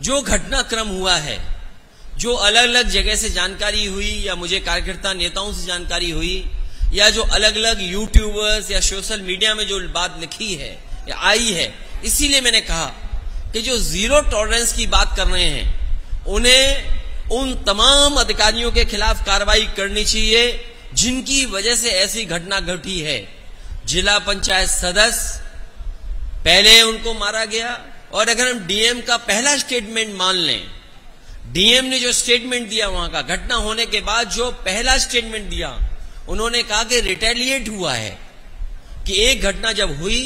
जो घटनाक्रम हुआ है, जो अलग अलग जगह से जानकारी हुई या मुझे कार्यकर्ता नेताओं से जानकारी हुई या जो अलग अलग यूट्यूबर्स या सोशल मीडिया में जो बात लिखी है या आई है, इसीलिए मैंने कहा कि जो जीरो टॉलरेंस की बात कर रहे हैं उन्हें उन तमाम अधिकारियों के खिलाफ कार्रवाई करनी चाहिए जिनकी वजह से ऐसी घटना घटी है। जिला पंचायत सदस्य पहले उनको मारा गया, और अगर हम डीएम का पहला स्टेटमेंट मान लें, डीएम ने जो स्टेटमेंट दिया वहां का घटना होने के बाद जो पहला स्टेटमेंट दिया, उन्होंने कहा कि रिटेलिएट हुआ है, कि एक घटना जब हुई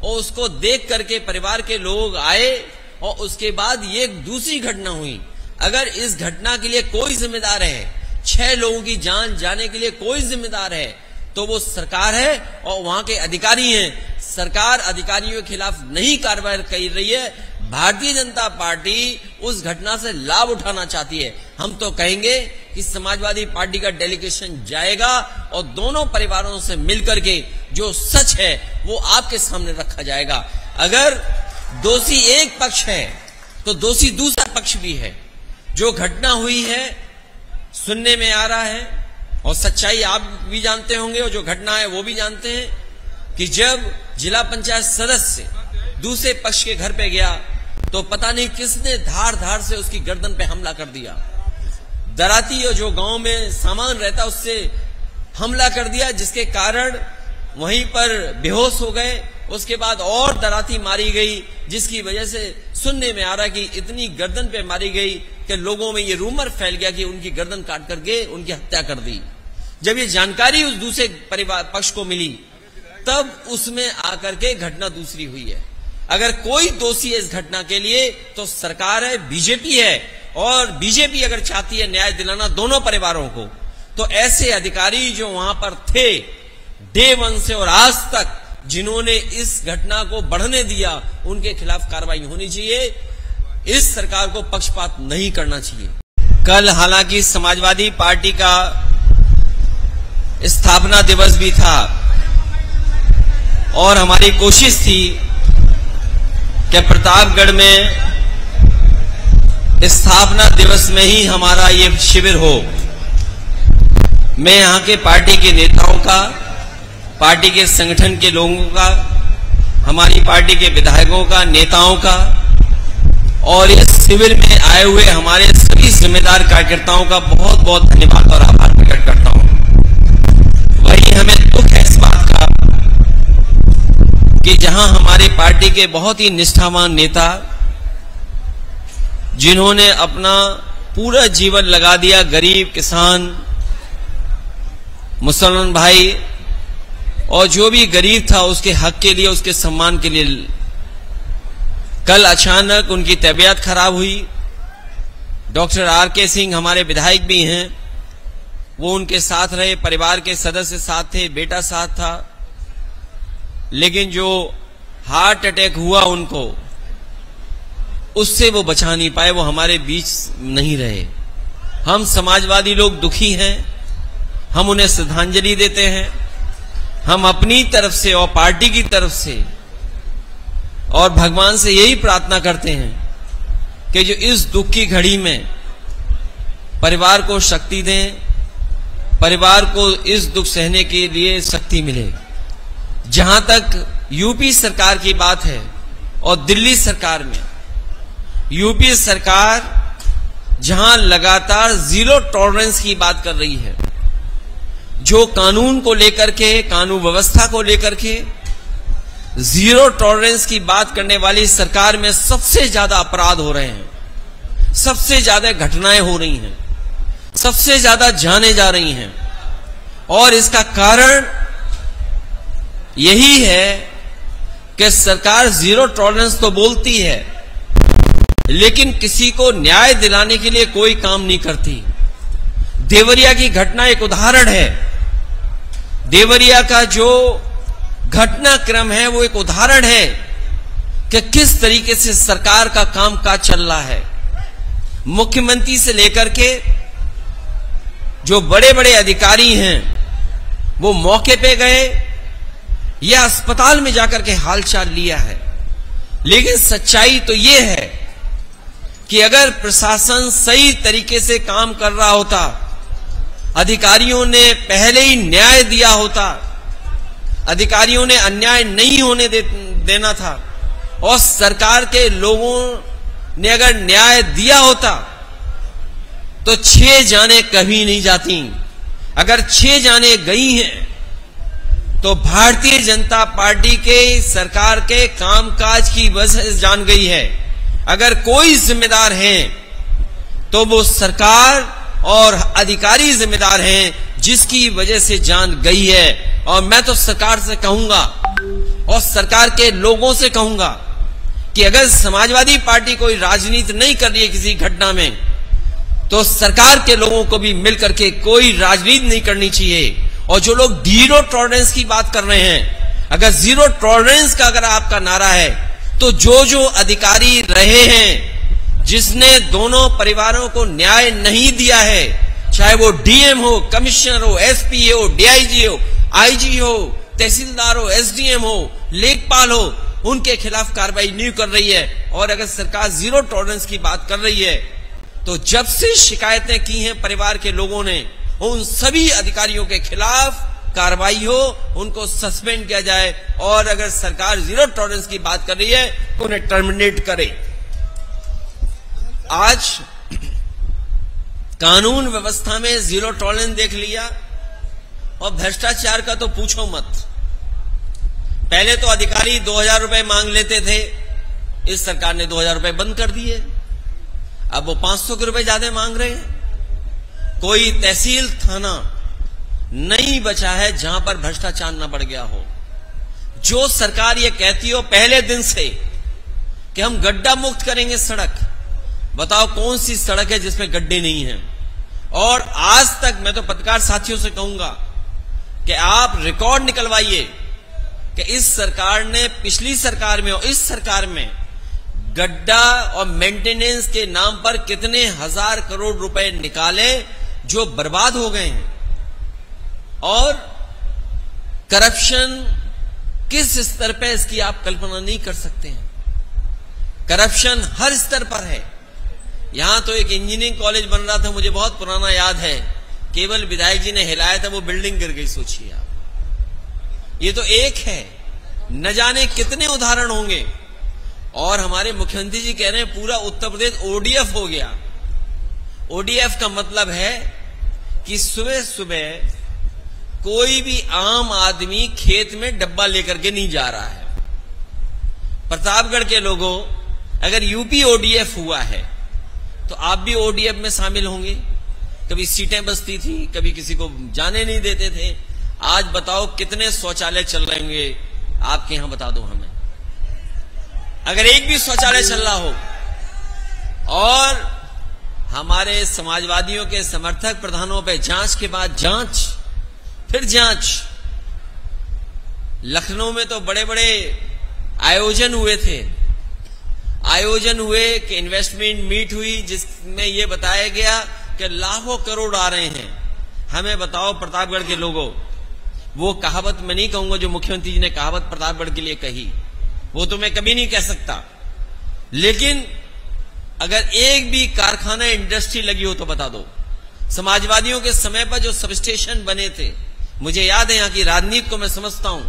और उसको देख करके परिवार के लोग आए और उसके बाद ये दूसरी घटना हुई। अगर इस घटना के लिए कोई जिम्मेदार है, 6 लोगों की जान जाने के लिए कोई जिम्मेदार है, तो वो सरकार है और वहां के अधिकारी हैं। सरकार अधिकारियों के खिलाफ नहीं कार्रवाई कर रही है। भारतीय जनता पार्टी उस घटना से लाभ उठाना चाहती है। हम तो कहेंगे कि समाजवादी पार्टी का डेलीगेशन जाएगा और दोनों परिवारों से मिलकर के जो सच है वो आपके सामने रखा जाएगा। अगर दोषी एक पक्ष है तो दोषी दूसरा पक्ष भी है। जो घटना हुई है सुनने में आ रहा है और सच्चाई आप भी जानते होंगे और जो घटना है वो भी जानते हैं कि जब जिला पंचायत सदस्य दूसरे पक्ष के घर पे गया तो पता नहीं किसने धार धार से उसकी गर्दन पे हमला कर दिया। दराती और जो गांव में सामान रहता उससे हमला कर दिया, जिसके कारण वहीं पर बेहोश हो गए। उसके बाद और दराती मारी गई, जिसकी वजह से सुनने में आ रहा है कि इतनी गर्दन पे मारी गई कि लोगों में ये रूमर फैल गया कि उनकी गर्दन काट करके उनकी हत्या कर दी। जब ये जानकारी उस दूसरे परिवार पक्ष को मिली तब उसमें आकर के घटना दूसरी हुई है। अगर कोई दोषी है इस घटना के लिए तो सरकार है, बीजेपी है, और बीजेपी अगर चाहती है न्याय दिलाना दोनों परिवारों को, तो ऐसे अधिकारी जो वहां पर थे डे 1 से और आज तक जिन्होंने इस घटना को बढ़ने दिया, उनके खिलाफ कार्रवाई होनी चाहिए। इस सरकार को पक्षपात नहीं करना चाहिए। कल हालांकि समाजवादी पार्टी का स्थापना दिवस भी था और हमारी कोशिश थी कि प्रतापगढ़ में स्थापना दिवस में ही हमारा ये शिविर हो। मैं यहां के पार्टी के नेताओं का, पार्टी के संगठन के लोगों का, हमारी पार्टी के विधायकों का, नेताओं का और इस शिविर में आए हुए हमारे सभी जिम्मेदार कार्यकर्ताओं का बहुत बहुत धन्यवाद और आभार प्रकट करता हूं। वही हमें दुख है इस बात का कि जहां हमारे पार्टी के बहुत ही निष्ठावान नेता, जिन्होंने अपना पूरा जीवन लगा दिया गरीब, किसान, मुसलमान भाई और जो भी गरीब था उसके हक के लिए, उसके सम्मान के लिए, कल अचानक उनकी तबीयत खराब हुई। Doctor R K. सिंह हमारे विधायक भी हैं, वो उनके साथ रहे, परिवार के सदस्य साथ थे, बेटा साथ था, लेकिन जो हार्ट अटैक हुआ उनको, उससे वो बचा नहीं पाए, वो हमारे बीच नहीं रहे। हम समाजवादी लोग दुखी हैं, हम उन्हें श्रद्धांजलि देते हैं। हम अपनी तरफ से और पार्टी की तरफ से और भगवान से यही प्रार्थना करते हैं कि जो इस दुख की घड़ी में परिवार को शक्ति दें, परिवार को इस दुख सहने के लिए शक्ति मिले। जहां तक यूपी सरकार की बात है और दिल्ली सरकार में, यूपी सरकार जहां लगातार जीरो टॉलरेंस की बात कर रही है, जो कानून को लेकर के, कानून व्यवस्था को लेकर के जीरो टॉलरेंस की बात करने वाली सरकार में सबसे ज्यादा अपराध हो रहे हैं, सबसे ज्यादा घटनाएं हो रही हैं, सबसे ज्यादा जाने जा रही हैं। और इसका कारण यही है कि सरकार जीरो टॉलरेंस तो बोलती है लेकिन किसी को न्याय दिलाने के लिए कोई काम नहीं करती। देवरिया की घटना एक उदाहरण है। देवरिया का जो घटनाक्रम है वो एक उदाहरण है कि किस तरीके से सरकार का कामकाज चल रहा है। मुख्यमंत्री से लेकर के जो बड़े बड़े अधिकारी हैं वो मौके पे गए या अस्पताल में जाकर के हालचाल लिया है, लेकिन सच्चाई तो ये है कि अगर प्रशासन सही तरीके से काम कर रहा होता, अधिकारियों ने पहले ही न्याय दिया होता, अधिकारियों ने अन्याय नहीं होने देना था, और सरकार के लोगों ने अगर न्याय दिया होता तो 6 जानें कभी नहीं जाती। अगर 6 जानें गई हैं तो भारतीय जनता पार्टी के सरकार के कामकाज की वजह से जान गई है। अगर कोई जिम्मेदार है तो वो सरकार और अधिकारी जिम्मेदार हैं, जिसकी वजह से जान गई है। और मैं तो सरकार से कहूंगा और सरकार के लोगों से कहूंगा कि अगर समाजवादी पार्टी कोई राजनीति नहीं कर रही है किसी घटना में, तो सरकार के लोगों को भी मिलकर के कोई राजनीति नहीं करनी चाहिए। और जो लोग जीरो टॉलरेंस की बात कर रहे हैं, अगर जीरो टॉलरेंस का अगर आपका नारा है, तो जो अधिकारी रहे हैं जिसने दोनों परिवारों को न्याय नहीं दिया है, चाहे वो डीएम हो, कमिश्नर हो, एसपी हो, डीआईजी हो, आईजी हो, तहसीलदार हो, एसडीएम हो, लेखपाल हो, उनके खिलाफ कार्रवाई नहीं कर रही है। और अगर सरकार जीरो टॉलरेंस की बात कर रही है, तो जब से शिकायतें की हैं परिवार के लोगों ने, उन सभी अधिकारियों के खिलाफ कार्रवाई हो, उनको सस्पेंड किया जाए। और अगर सरकार जीरो टॉलरेंस की बात कर रही है तो उन्हें टर्मिनेट करे। आज कानून व्यवस्था में जीरो टॉलरेंस देख लिया, और भ्रष्टाचार का तो पूछो मत। पहले तो अधिकारी 2000 रुपए मांग लेते थे, इस सरकार ने 2000 रुपए बंद कर दिए। अब वो 500 के रुपए ज्यादा मांग रहे हैं। कोई तहसील थाना नहीं बचा है जहां पर भ्रष्टाचार न बढ़ गया हो। जो सरकार ये कहती हो पहले दिन से कि हम गड्ढा मुक्त करेंगे सड़क, बताओ कौन सी सड़क है जिसमें गड्ढे नहीं हैं? और आज तक मैं तो पत्रकार साथियों से कहूंगा कि आप रिकॉर्ड निकलवाइए कि इस सरकार ने पिछली सरकार में और इस सरकार में गड्ढा और मेंटेनेंस के नाम पर कितने हजार करोड़ रुपए निकाले जो बर्बाद हो गए हैं। और करप्शन किस स्तर पे, इसकी आप कल्पना नहीं कर सकते हैं। करप्शन हर स्तर पर है। यहां तो एक इंजीनियरिंग कॉलेज बन रहा था, मुझे बहुत पुराना याद है, केवल विधायक जी ने हिलाया था, वो बिल्डिंग गिर गई। सोचिए आप, ये तो एक है, न जाने कितने उदाहरण होंगे। और हमारे मुख्यमंत्री जी कह रहे हैं पूरा उत्तर प्रदेश ओडीएफ हो गया। ओडीएफ का मतलब है कि सुबह सुबह कोई भी आम आदमी खेत में डब्बा लेकर के नहीं जा रहा है। प्रतापगढ़ के लोगों, अगर यूपी ओडीएफ हुआ है तो आप भी ओडीएफ में शामिल होंगे। कभी सीटें बचती थी, कभी किसी को जाने नहीं देते थे। आज बताओ कितने शौचालय चल रहे होंगे आपके यहां, बता दो हमें। अगर एक भी शौचालय चल रहा हो। और हमारे समाजवादियों के समर्थक प्रधानों पे जांच के बाद जांच, फिर जांच। लखनऊ में तो बड़े बड़े आयोजन हुए थे, आयोजन हुए कि इन्वेस्टमेंट मीट हुई, जिसमें यह बताया गया कि लाखों करोड़ आ रहे हैं। हमें बताओ प्रतापगढ़ के लोगों, वो कहावत मैं नहीं कहूंगा जो मुख्यमंत्री जी ने कहावत प्रतापगढ़ के लिए कही, वो तो मैं कभी नहीं कह सकता। लेकिन अगर एक भी कारखाना, इंडस्ट्री लगी हो तो बता दो। समाजवादियों के समय पर जो सब स्टेशन बने थे, मुझे याद है, यहां की राजनीति को मैं समझता हूं।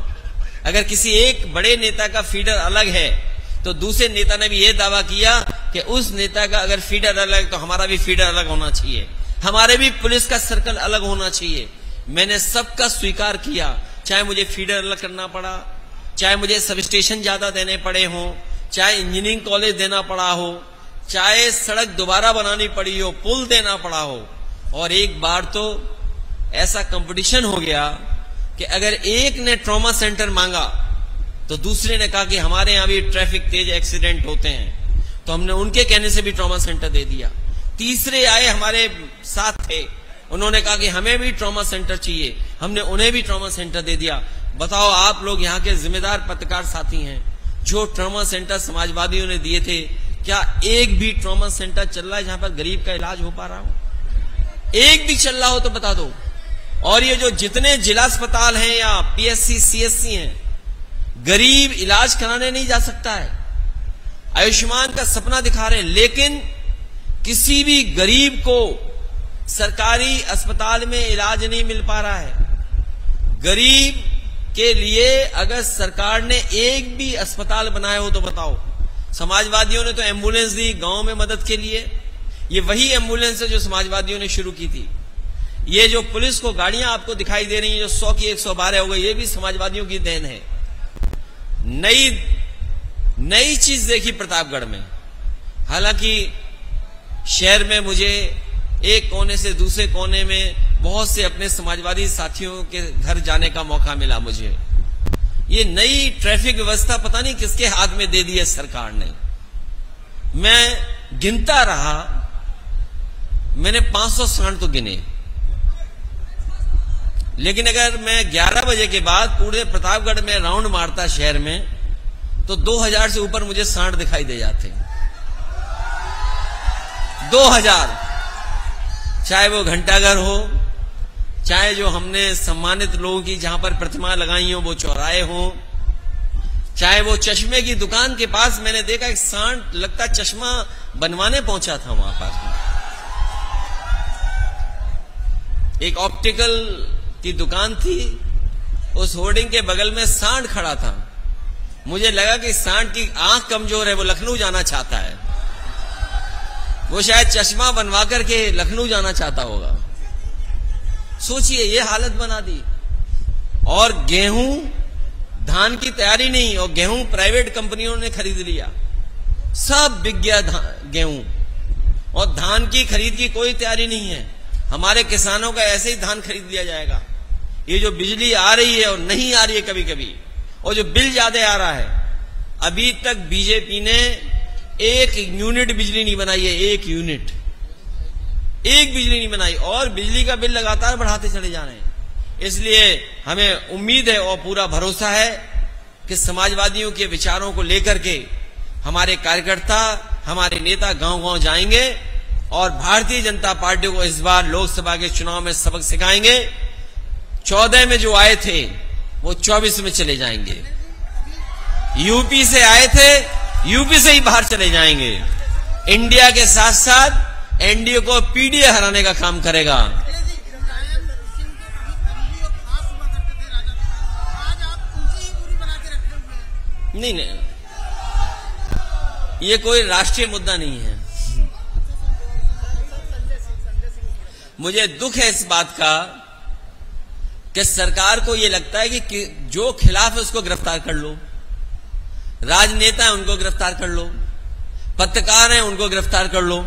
अगर किसी एक बड़े नेता का फीडर अलग है तो दूसरे नेता ने भी यह दावा किया कि उस नेता का अगर फीडर अलग तो हमारा भी फीडर अलग होना चाहिए, हमारे भी पुलिस का सर्कल अलग होना चाहिए। मैंने सबका स्वीकार किया, चाहे मुझे फीडर अलग करना पड़ा, चाहे मुझे सब स्टेशन ज्यादा देने पड़े हों, चाहे इंजीनियरिंग कॉलेज देना पड़ा हो, चाहे सड़क दोबारा बनानी पड़ी हो, पुल देना पड़ा हो। और एक बार तो ऐसा कंपटीशन हो गया कि अगर एक ने ट्रॉमा सेंटर मांगा तो दूसरे ने कहा कि हमारे यहां भी ट्रैफिक तेज एक्सीडेंट होते हैं, तो हमने उनके कहने से भी ट्रॉमा सेंटर दे दिया। तीसरे आए हमारे साथ थे, उन्होंने कहा कि हमें भी ट्रॉमा सेंटर चाहिए, हमने उन्हें भी ट्रॉमा सेंटर दे दिया। बताओ, आप लोग यहाँ के जिम्मेदार पत्रकार साथी हैं, जो ट्रॉमा सेंटर समाजवादियों ने दिए थे, क्या एक भी ट्रॉमा सेंटर चल रहा है जहां पर गरीब का इलाज हो पा रहा हो? एक भी चल रहा हो तो बता दो। और ये जो जितने जिला अस्पताल हैं या पीएससी सीएससी हैं, गरीब इलाज कराने नहीं जा सकता है। आयुष्मान का सपना दिखा रहे हैं, लेकिन किसी भी गरीब को सरकारी अस्पताल में इलाज नहीं मिल पा रहा है। गरीब के लिए अगर सरकार ने एक भी अस्पताल बनाया हो तो बताओ। समाजवादियों ने तो एम्बुलेंस दी गांव में मदद के लिए। ये वही एम्बुलेंस है जो समाजवादियों ने शुरू की थी। ये जो पुलिस को गाड़ियां आपको दिखाई दे रही हैं जो 100 की 112 हो गई, ये भी समाजवादियों की देन है। नई चीज देखी प्रतापगढ़ में। हालांकि शहर में मुझे एक कोने से दूसरे कोने में बहुत से अपने समाजवादी साथियों के घर जाने का मौका मिला मुझे। ये नई ट्रैफिक व्यवस्था पता नहीं किसके हाथ में दे दी है सरकार ने। मैं गिनता रहा, मैंने 500 सांड तो गिने, लेकिन अगर मैं 11 बजे के बाद पूरे प्रतापगढ़ में राउंड मारता शहर में तो 2000 से ऊपर मुझे सांड दिखाई दे जाते। 2000, चाहे वो घंटाघर हो, चाहे जो हमने सम्मानित लोगों की जहां पर प्रतिमा लगाई हो वो चौराहे हो, चाहे वो चश्मे की दुकान के पास मैंने देखा एक सांड लगता चश्मा बनवाने पहुंचा था वहां पर। एक ऑप्टिकल की दुकान थी, उस होर्डिंग के बगल में सांड खड़ा था। मुझे लगा कि सांड की आंख कमजोर है, वो लखनऊ जाना चाहता है। वो शायद चश्मा बनवा करके लखनऊ जाना चाहता होगा। सोचिए ये हालत बना दी। और गेहूं, धान की तैयारी नहीं, और गेहूं प्राइवेट कंपनियों ने खरीद लिया, सब बिक गया गेहूं। और धान की खरीद की कोई तैयारी नहीं है। हमारे किसानों का ऐसे ही धान खरीद लिया जाएगा। ये जो बिजली आ रही है और नहीं आ रही है कभी कभी, और जो बिल ज्यादा आ रहा है, अभी तक बीजेपी ने 1 यूनिट बिजली नहीं बनाई है। 1 यूनिट, 1 बिजली नहीं बनाई, और बिजली का बिल लगातार बढ़ाते चले जा रहे हैं। इसलिए हमें उम्मीद है और पूरा भरोसा है कि समाजवादियों के विचारों को लेकर के हमारे कार्यकर्ता, हमारे नेता गांव-गांव जाएंगे और भारतीय जनता पार्टी को इस बार लोकसभा के चुनाव में सबक सिखाएंगे। 14 में जो आए थे वो 24 में चले जाएंगे। यूपी से आए थे, यूपी से ही बाहर चले जाएंगे। इंडिया के साथ साथ एनडीए को पीडीए हराने का काम करेगा। नहीं, ये कोई राष्ट्रीय मुद्दा नहीं है। मुझे दुख है इस बात का कि सरकार को यह लगता है कि जो खिलाफ है उसको गिरफ्तार कर लो, राजनेता है उनको गिरफ्तार कर लो, पत्रकार हैं उनको गिरफ्तार कर लो।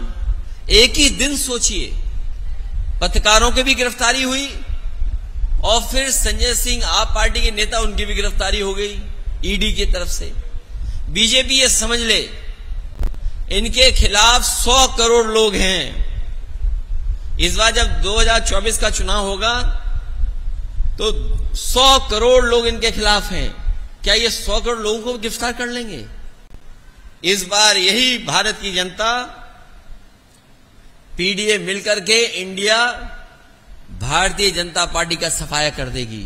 एक ही दिन सोचिए, पत्रकारों की भी गिरफ्तारी हुई और फिर संजय सिंह आप पार्टी के नेता, उनकी भी गिरफ्तारी हो गई ईडी की तरफ से। बीजेपी ये समझ ले, इनके खिलाफ 100 करोड़ लोग हैं। इस बार जब 2024 का चुनाव होगा तो 100 करोड़ लोग इनके खिलाफ हैं। क्या ये 100 करोड़ लोगों को गिरफ्तार कर लेंगे? इस बार यही भारत की जनता पीडीए मिलकर के इंडिया भारतीय जनता पार्टी का सफाया कर देगी,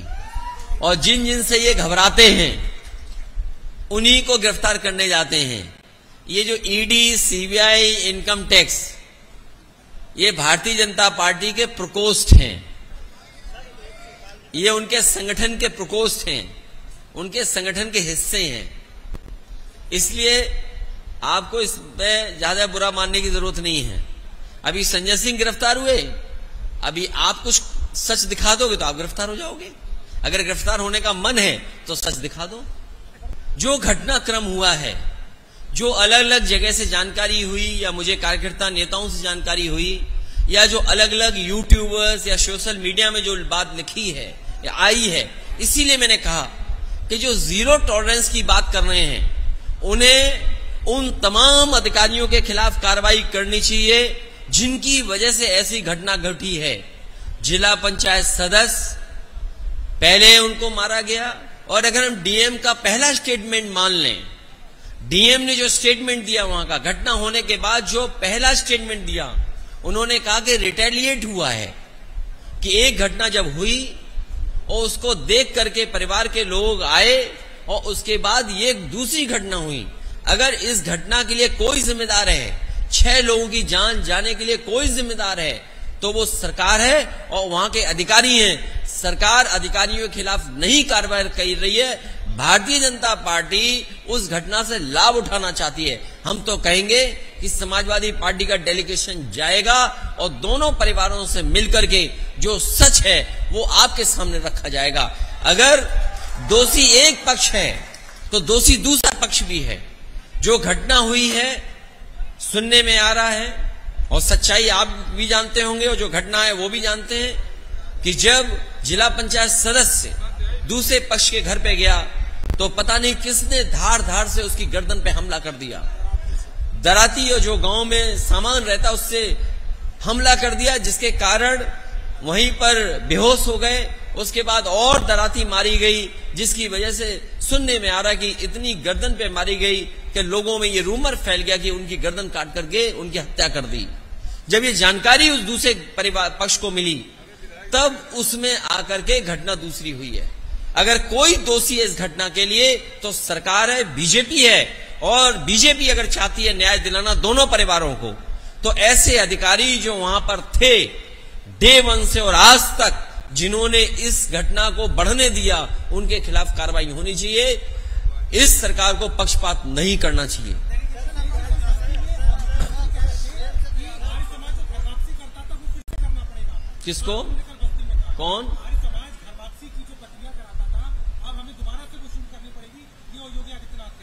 और जिन जिन से ये घबराते हैं उन्हीं को गिरफ्तार करने जाते हैं। ये जो ईडी, सीबीआई, इनकम टैक्स, ये भारतीय जनता पार्टी के प्रकोष्ठ हैं, ये उनके संगठन के प्रकोष्ठ हैं, उनके संगठन के हिस्से हैं। इसलिए आपको इसमें ज्यादा बुरा मानने की जरूरत नहीं है। अभी संजय सिंह गिरफ्तार हुए, अभी आप कुछ सच दिखा दोगे तो आप गिरफ्तार हो जाओगे। अगर गिरफ्तार होने का मन है तो सच दिखा दो। जो घटनाक्रम हुआ है, जो अलग अलग जगह से जानकारी हुई या मुझे कार्यकर्ता नेताओं से जानकारी हुई, या जो अलग अलग यूट्यूबर्स या सोशल मीडिया में जो बात लिखी है या आई है, इसीलिए मैंने कहा कि जो जीरो टॉलरेंस की बात कर रहे हैं उन्हें उन तमाम अधिकारियों के खिलाफ कार्रवाई करनी चाहिए जिनकी वजह से ऐसी घटना घटी है। जिला पंचायत सदस्य, पहले उनको मारा गया, और अगर हम डीएम का पहला स्टेटमेंट मान लें, डीएम ने जो स्टेटमेंट दिया वहां का, घटना होने के बाद जो पहला स्टेटमेंट दिया, उन्होंने कहा कि रिटेलिएट हुआ है, कि एक घटना जब हुई और उसको देख करके परिवार के लोग आए और उसके बाद ये दूसरी घटना हुई। अगर इस घटना के लिए कोई जिम्मेदार है 6 लोगों की जान जाने के लिए कोई जिम्मेदार है तो वो सरकार है और वहां के अधिकारी हैं। सरकार अधिकारियों के खिलाफ नहीं कार्रवाई कर रही है। भारतीय जनता पार्टी उस घटना से लाभ उठाना चाहती है। हम तो कहेंगे कि समाजवादी पार्टी का डेलीगेशन जाएगा और दोनों परिवारों से मिलकर के जो सच है वो आपके सामने रखा जाएगा। अगर दोषी एक पक्ष है तो दोषी दूसरा पक्ष भी है। जो घटना हुई है सुनने में आ रहा है और सच्चाई आप भी जानते होंगे और जो घटना है वो भी जानते हैं कि जब जिला पंचायत सदस्य दूसरे पक्ष के घर पे गया तो पता नहीं किसने धार धार से उसकी गर्दन पे हमला कर दिया। दराती और जो गांव में सामान रहता उससे हमला कर दिया, जिसके कारण वहीं पर बेहोश हो गए। उसके बाद और दराती मारी गई, जिसकी वजह से सुनने में आ रहा है कि इतनी गर्दन पे मारी गई कि लोगों में ये रूमर फैल गया कि उनकी गर्दन काट करके उनकी हत्या कर दी। जब ये जानकारी उस दूसरे परिवार पक्ष को मिली तब उसमें आकर के घटना दूसरी हुई है। अगर कोई दोषी है इस घटना के लिए तो सरकार है, बीजेपी है। और बीजेपी अगर चाहती है न्याय दिलाना दोनों परिवारों को, तो ऐसे अधिकारी जो वहां पर थे डे 1 से और आज तक जिन्होंने इस घटना को बढ़ने दिया, उनके खिलाफ कार्रवाई होनी चाहिए। इस सरकार को पक्षपात नहीं करना चाहिए। किसको? कौन?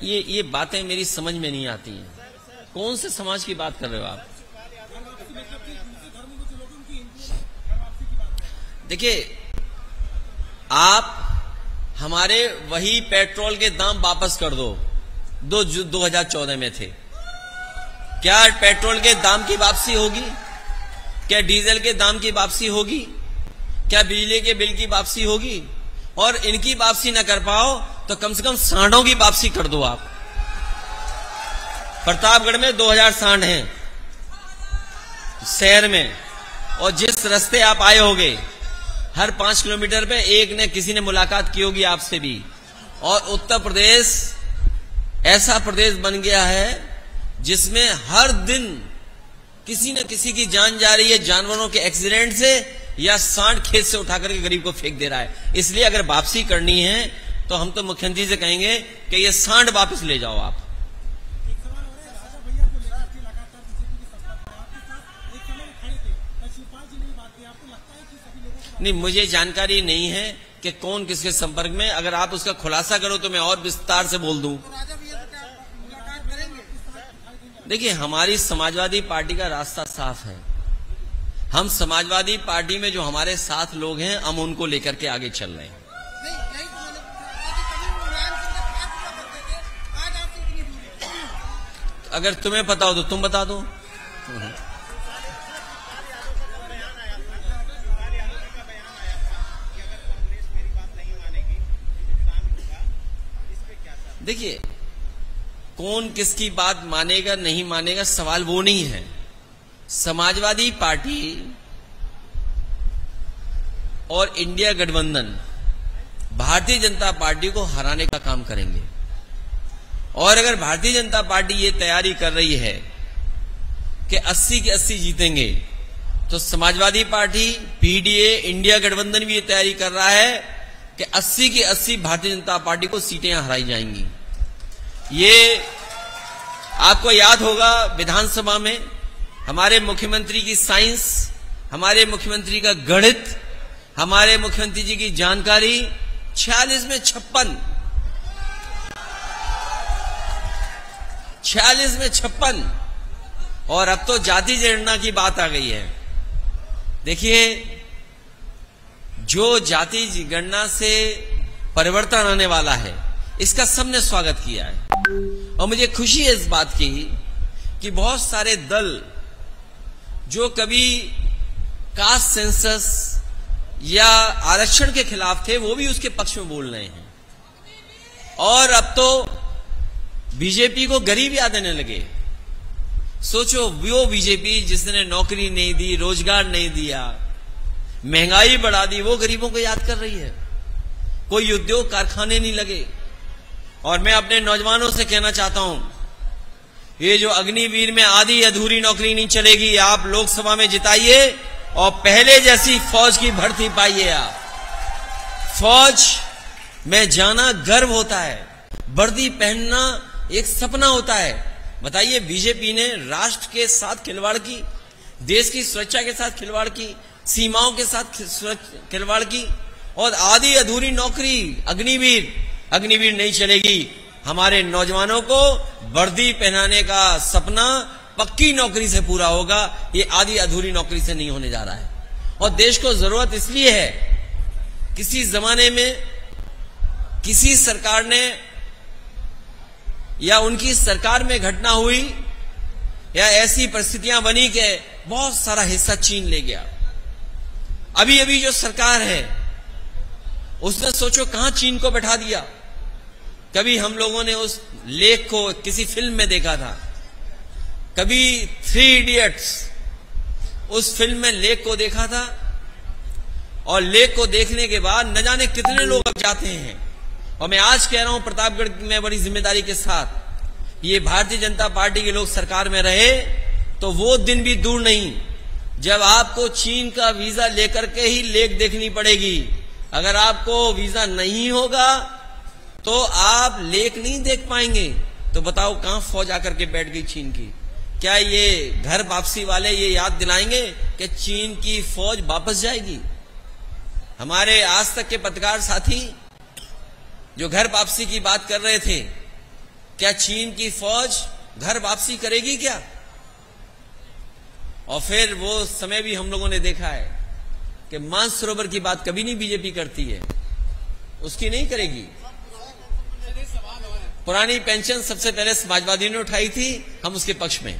ये बातें मेरी समझ में नहीं आती हैं। कौन से समाज की बात कर रहे हो आप? देखिए, आप हमारे वही पेट्रोल के दाम वापस कर दो जो 2014 में थे। क्या पेट्रोल के दाम की वापसी होगी? क्या डीजल के दाम की वापसी होगी? क्या बिजली के बिल की वापसी होगी? और इनकी वापसी न कर पाओ तो कम से कम सांडों की वापसी कर दो आप। प्रतापगढ़ में 2000 सांड हैं शहर में, और जिस रास्ते आप आए होगे हर 5 किलोमीटर पे एक ने किसी ने मुलाकात की होगी आपसे भी। और उत्तर प्रदेश ऐसा प्रदेश बन गया है जिसमें हर दिन किसी न किसी की जान जा रही है, जानवरों के एक्सीडेंट से या सांड खेत से उठाकर के गरीब को फेंक दे रहा है। इसलिए अगर वापसी करनी है तो हम तो मुख्यमंत्री से कहेंगे कि ये सांड वापस ले जाओ आप। नहीं, मुझे जानकारी नहीं है कि कौन किसके संपर्क में। अगर आप उसका खुलासा करो तो मैं और विस्तार से बोल दूं। देखिए, हमारी समाजवादी पार्टी का रास्ता साफ है। हम समाजवादी पार्टी में जो हमारे साथ लोग हैं हम उनको लेकर के आगे चल रहे हैं। अगर तुम्हें पता हो तो तुम बता दो। देखिए, कौन किसकी बात मानेगा नहीं मानेगा सवाल वो नहीं है। समाजवादी पार्टी और इंडिया गठबंधन भारतीय जनता पार्टी को हराने का काम करेंगे। और अगर भारतीय जनता पार्टी ये तैयारी कर रही है कि 80 के 80 जीतेंगे, तो समाजवादी पार्टी, पीडीए, इंडिया गठबंधन भी ये तैयारी कर रहा है कि 80 की 80 भारतीय जनता पार्टी को सीटें हराई जाएंगी। ये आपको याद होगा विधानसभा में हमारे मुख्यमंत्री की साइंस, हमारे मुख्यमंत्री का गणित, हमारे मुख्यमंत्री जी की जानकारी 46 में 56 और अब तो जाति जनगणना की बात आ गई है। देखिए, जो जाति गणना से परिवर्तन आने वाला है इसका सबने स्वागत किया है। और मुझे खुशी है इस बात की कि बहुत सारे दल जो कभी कास्ट सेंसस या आरक्षण के खिलाफ थे वो भी उसके पक्ष में बोल रहे हैं। और अब तो बीजेपी को गरीब याद आने लगे। सोचो, वो बीजेपी जिसने नौकरी नहीं दी, रोजगार नहीं दिया, महंगाई बढ़ा दी, वो गरीबों को याद कर रही है। कोई उद्योग कारखाने नहीं लगे। और मैं अपने नौजवानों से कहना चाहता हूं ये जो अग्निवीर में आधी अधूरी नौकरी नहीं चलेगी। आप लोकसभा में जिताइए और पहले जैसी फौज की भर्ती पाइए। आप फौज में जाना गर्व होता है, वर्दी पहनना एक सपना होता है। बताइए, बीजेपी ने राष्ट्र के साथ खिलवाड़ की, देश की सुरक्षा के साथ खिलवाड़ की, सीमाओं के साथ खिलवाड़ की, और आधी अधूरी नौकरी अग्निवीर नहीं चलेगी। हमारे नौजवानों को वर्दी पहनाने का सपना पक्की नौकरी से पूरा होगा, ये आधी अधूरी नौकरी से नहीं होने जा रहा है। और देश को जरूरत इसलिए है, किसी जमाने में किसी सरकार ने या उनकी सरकार में घटना हुई या ऐसी परिस्थितियां बनी कि बहुत सारा हिस्सा चीन ले गया। अभी अभी जो सरकार है उसने सोचो कहां चीन को बैठा दिया। कभी हम लोगों ने उस लेख को किसी फिल्म में देखा था, कभी 3 इडियट्स उस फिल्म में लेख को देखा था, और लेख को देखने के बाद न जाने कितने लोग अब जाते हैं। और मैं आज कह रहा हूं प्रतापगढ़ में बड़ी जिम्मेदारी के साथ, ये भारतीय जनता पार्टी के लोग सरकार में रहे तो वो दिन भी दूर नहीं जब आपको चीन का वीजा लेकर के ही लेख देखनी पड़ेगी। अगर आपको वीजा नहीं होगा तो आप लेख नहीं देख पाएंगे। तो बताओ कहां फौज आकर के बैठ गई चीन की। क्या ये घर वापसी वाले ये याद दिलाएंगे कि चीन की फौज वापस जाएगी? हमारे आज तक के पत्रकार साथी जो घर वापसी की बात कर रहे थे, क्या चीन की फौज घर वापसी करेगी क्या? और फिर वो समय भी हम लोगों ने देखा है कि मानसरोवर की बात कभी नहीं बीजेपी करती है, उसकी नहीं करेगी। पुरानी पेंशन सबसे पहले समाजवादी ने उठाई थी, हम उसके पक्ष में।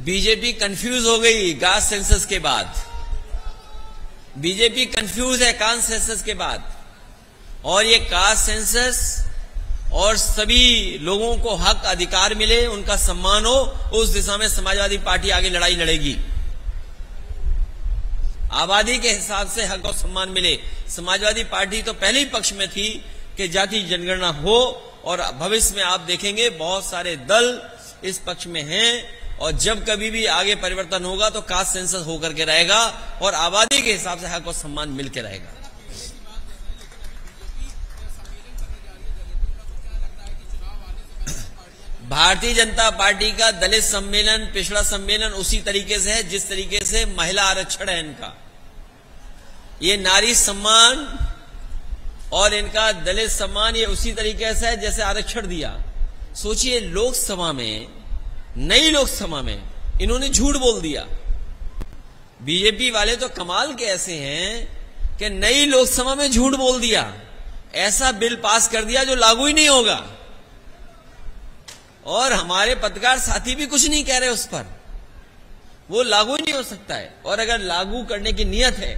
बीजेपी कंफ्यूज हो गई कास्ट सेंसस के बाद। बीजेपी कंफ्यूज है कास्ट सेंसस के बाद, और ये कास्ट सेंसस और सभी लोगों को हक अधिकार मिले, उनका सम्मान हो, उस दिशा में समाजवादी पार्टी आगे लड़ाई लड़ेगी। आबादी के हिसाब से हक और सम्मान मिले। समाजवादी पार्टी तो पहले ही पक्ष में थी कि जाति जनगणना हो, और भविष्य में आप देखेंगे बहुत सारे दल इस पक्ष में हैं। और जब कभी भी आगे परिवर्तन होगा तो कास्ट सेंसस होकर के रहेगा और आबादी के हिसाब से हक और सम्मान मिलकर रहेगा। भारतीय जनता पार्टी का दलित सम्मेलन, पिछड़ा सम्मेलन उसी तरीके से है जिस तरीके से महिला आरक्षण है इनका। ये नारी सम्मान और इनका दलित सम्मान ये उसी तरीके से है जैसे आरक्षण दिया। सोचिए, लोकसभा में, नई लोकसभा में इन्होंने झूठ बोल दिया। बीजेपी वाले तो कमाल के ऐसे हैं कि नई लोकसभा में झूठ बोल दिया, ऐसा बिल पास कर दिया जो लागू ही नहीं होगा। और हमारे पत्रकार साथी भी कुछ नहीं कह रहे उस पर, वो लागू ही नहीं हो सकता है। और अगर लागू करने की नियत है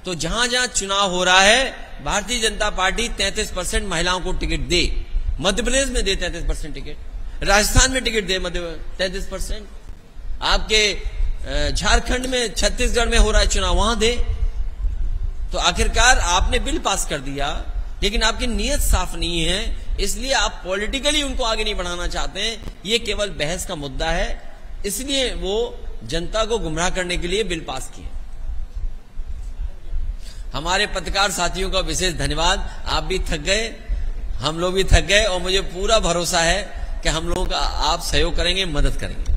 तो जहां जहां चुनाव हो रहा है भारतीय जनता पार्टी 33% महिलाओं को टिकट दे। मध्य प्रदेश में दे 33% टिकट, राजस्थान में टिकट दे 33%, आपके झारखंड में, छत्तीसगढ़ में हो रहा है चुनाव, वहां दे। तो आखिरकार आपने बिल पास कर दिया लेकिन आपकी नीयत साफ नहीं है, इसलिए आप पॉलिटिकली उनको आगे नहीं बढ़ाना चाहते हैं। ये केवल बहस का मुद्दा है, इसलिए वो जनता को गुमराह करने के लिए बिल पास किए। हमारे पत्रकार साथियों का विशेष धन्यवाद। आप भी थक गए, हम लोग भी थक गए, और मुझे पूरा भरोसा है कि हम लोगों का आप सहयोग करेंगे, मदद करेंगे।